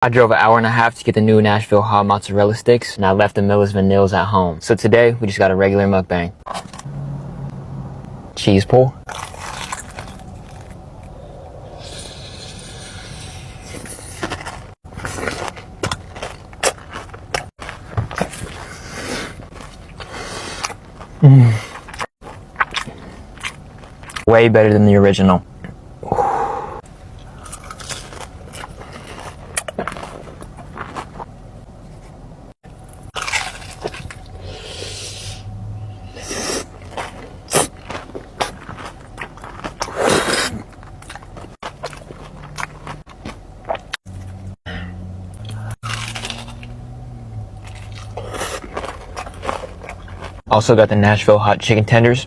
I drove an hour and a half to get the new Nashville hot mozzarella sticks, and I left the Miller's Vanillas at home. So today, we just got a regular mukbang. Cheese pull. Way better than the original. Also got the Nashville hot chicken tenders.